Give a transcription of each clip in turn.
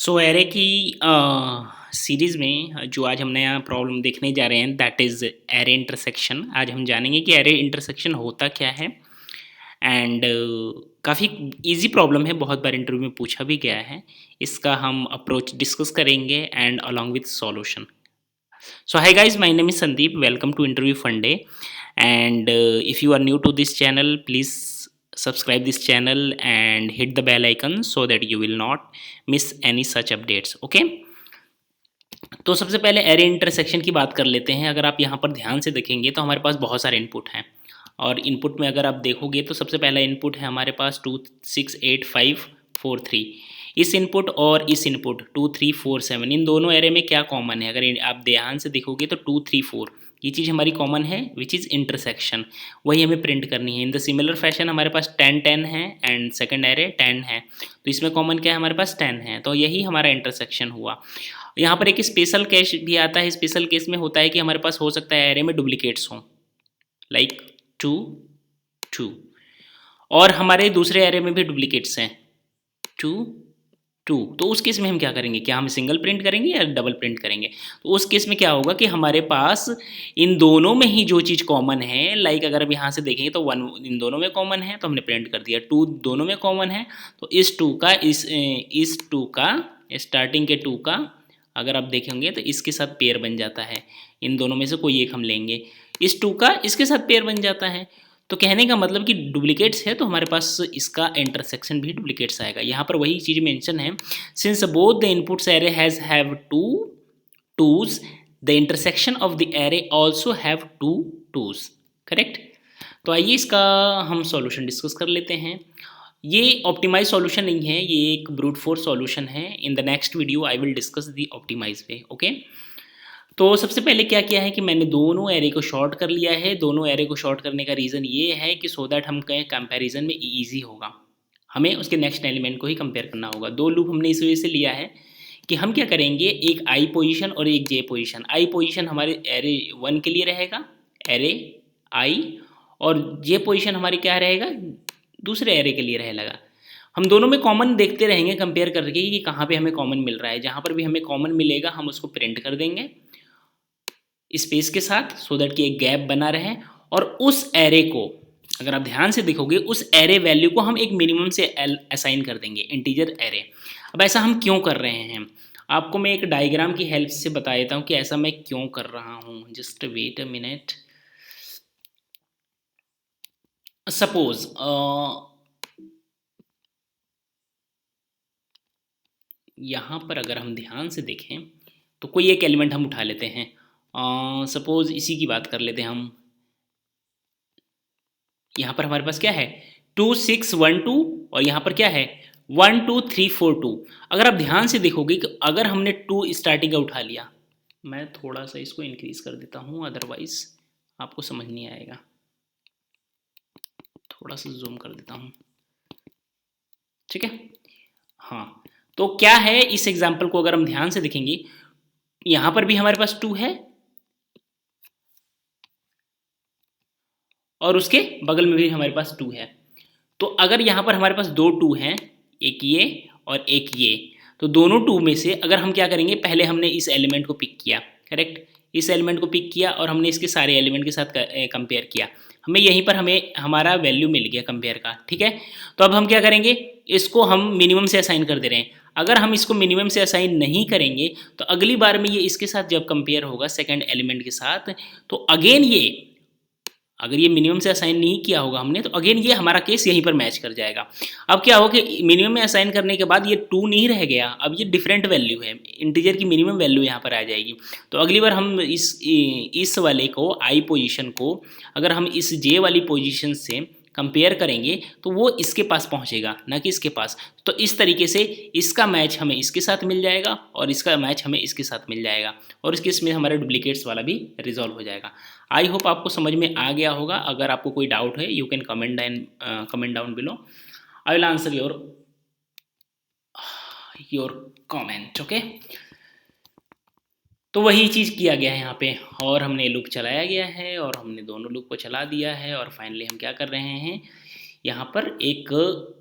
सो array की series में जो आज हम नया प्रॉब्लम देखने जा रहे हैं दैट इज़ एरे इंटरसेक्शन। आज हम जानेंगे कि एरे इंटरसेक्शन होता क्या है एंड काफ़ी इजी प्रॉब्लम है, बहुत बार इंटरव्यू में पूछा भी गया है। इसका हम अप्रोच डिस्कस करेंगे and along with solution. So hi guys, my name is Sandeep. Welcome to Interview Fun Day. And if you are new to this channel, please subscribe this channel and hit the bell icon so that you will not miss any such updates. Okay? तो सबसे पहले array intersection की बात कर लेते हैं। अगर आप यहाँ पर ध्यान से देखेंगे तो हमारे पास बहुत सारे इनपुट हैं और इनपुट में अगर आप देखोगे तो सबसे पहला इनपुट है हमारे पास 2 6 8 5 4 3। इस इनपुट और इस इनपुट 2 3 4 7 इन दोनों एरे में क्या कॉमन है? अगर आप ध्यान से देखोगे तो 2 3 4 ये चीज़ हमारी कॉमन है विच इज़ इंटरसेक्शन, वही हमें प्रिंट करनी है। इन द सिमिलर फैशन हमारे पास 10 10 है एंड सेकंड एरे 10 है, तो इसमें कॉमन क्या है? हमारे पास 10 है, तो यही हमारा इंटरसेक्शन हुआ। यहाँ पर एक स्पेशल केस भी आता है। स्पेशल केस में होता है कि हमारे पास हो सकता है एरे में डुप्लीकेट्स हों, लाइक 2 2, और हमारे दूसरे एरे में भी डुप्लीकेट्स हैं 2 2। तो उस केस में हम क्या करेंगे? क्या हम सिंगल प्रिंट करेंगे या डबल प्रिंट करेंगे? तो उस केस में क्या होगा कि हमारे पास इन दोनों में ही जो चीज़ कॉमन है, लाइक अगर हम यहाँ से देखेंगे तो 1 इन दोनों में कॉमन है तो हमने प्रिंट कर दिया, 2 दोनों में कॉमन है तो इस 2 का इस 2 का स्टार्टिंग के 2 का अगर आप देखेंगे तो इसके साथ पेयर बन जाता है। इन दोनों में से कोई एक हम लेंगे, इस 2 का इसके साथ पेयर बन जाता है। तो कहने का मतलब कि डुप्लीकेट्स है तो हमारे पास इसका इंटरसेक्शन भी डुप्लीकेट्स आएगा। यहाँ पर वही चीज़ मेंशन है, since both the inputs array has have 2 2's the intersection of the array also have 2 2's। Correct. तो आइए इसका हम सॉल्यूशन डिस्कस कर लेते हैं। ये ऑप्टिमाइज सॉल्यूशन नहीं है, ये एक ब्रूट फोर्स सॉल्यूशन है। In the next video I will discuss the optimize way. Okay, तो सबसे पहले क्या किया है कि मैंने दोनों एरे को शॉर्ट कर लिया है। दोनों एरे को शॉर्ट करने का रीज़न ये है कि सो दैट हम कहें कंपैरिजन में ईजी होगा, हमें उसके नेक्स्ट एलिमेंट को ही कंपेयर करना होगा। दो लूप हमने इस वजह से लिया है कि हम क्या करेंगे, एक आई पोजीशन और एक जे पोजीशन। आई पोजीशन हमारे एरे 1 के लिए रहेगा, एरे आई, और जे पोजीशन हमारी क्या रहेगा? दूसरे एरे के लिए रहेगा। हम दोनों में कॉमन देखते रहेंगे कंपेयर करके कि कहाँ पे हमें कॉमन मिल रहा है। जहाँ पर भी हमें कॉमन मिलेगा हम उसको प्रिंट कर देंगे स्पेस के साथ, सो दैट कि एक गैप बना रहे। और उस एरे को अगर आप ध्यान से देखोगे उस एरे वैल्यू को हम एक मिनिमम से असाइन कर देंगे, इंटीजर एरे। अब ऐसा हम क्यों कर रहे हैं? आपको मैं एक डायग्राम की हेल्प से बता देता हूँ कि ऐसा मैं क्यों कर रहा हूँ। Just wait a minute. Suppose यहाँ पर अगर हम ध्यान से देखें तो कोई एक एलिमेंट हम उठा लेते हैं। सपोज इसी की बात कर लेते हैं हम। यहाँ पर हमारे पास क्या है? 2 6 1 2, और यहाँ पर क्या है? 1 2 3 4 2। अगर आप ध्यान से देखोगे कि अगर हमने 2 स्टार्टिंग का उठा लिया, मैं थोड़ा सा इसको इंक्रीज कर देता हूँ अदरवाइज आपको समझ नहीं आएगा। थोड़ा सा जूम कर देता हूँ, ठीक है। हाँ, तो क्या है इस एग्जाम्पल को अगर हम ध्यान से देखेंगे, यहाँ पर भी हमारे पास 2 है और उसके बगल में भी हमारे पास 2 है। तो अगर यहाँ पर हमारे पास दो 2 हैं, एक ये और एक ये, तो दोनों 2 में से अगर हम क्या करेंगे, पहले हमने इस एलिमेंट को पिक किया, करेक्ट, इस एलिमेंट को पिक किया और हमने इसके सारे एलिमेंट के साथ कंपेयर किया। हमें यहीं पर हमें हमारा वैल्यू मिल गया कंपेयर का, ठीक है। तो अब हम क्या करेंगे, इसको हम मिनिमम से असाइन कर दे रहे हैं। अगर हम इसको मिनिमम से असाइन नहीं करेंगे तो अगली बार में ये इसके साथ जब कंपेयर होगा सेकंड एलिमेंट के साथ, तो अगेन ये अगर ये मिनिमम से असाइन नहीं किया होगा हमने, तो अगेन ये हमारा केस यहीं पर मैच कर जाएगा। अब क्या होगा कि मिनिमम में असाइन करने के बाद ये 2 नहीं रह गया, अब ये डिफरेंट वैल्यू है, इंटीजर की मिनिमम वैल्यू यहाँ पर आ जाएगी। तो अगली बार हम इस वाले को आई पोजीशन को अगर हम इस जे वाली पोजीशन से कंपेयर करेंगे तो वो इसके पास पहुँचेगा, ना कि इसके पास। तो इस तरीके से इसका मैच हमें इसके साथ मिल जाएगा और इसका मैच हमें इसके साथ मिल जाएगा, और इसके इसमें हमारा डुप्लीकेट्स वाला भी रिजॉल्व हो जाएगा। आई होप आपको समझ में आ गया होगा। अगर आपको कोई डाउट है you can comment down below, I will answer your comment. Okay, तो वही चीज़ किया गया है यहाँ पे, और हमने लूप चलाया गया है और हमने दोनों लूप को चला दिया है, और फाइनली हम क्या कर रहे हैं, यहाँ पर एक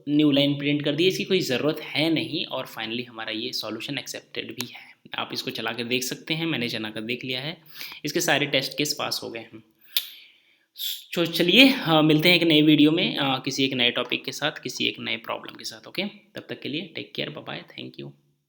न्यू लाइन प्रिंट कर दी, इसकी कोई ज़रूरत है नहीं, और फाइनली हमारा ये सॉल्यूशन एक्सेप्टेड भी है। आप इसको चला कर देख सकते हैं, मैंने चला कर देख लिया है, इसके सारे टेस्ट केस पास हो गए हैं। तो चलिए मिलते हैं एक नए वीडियो में किसी एक नए टॉपिक के साथ, किसी एक नए प्रॉब्लम के साथ। ओके, तब तक के लिए take care, bye bye, thank you.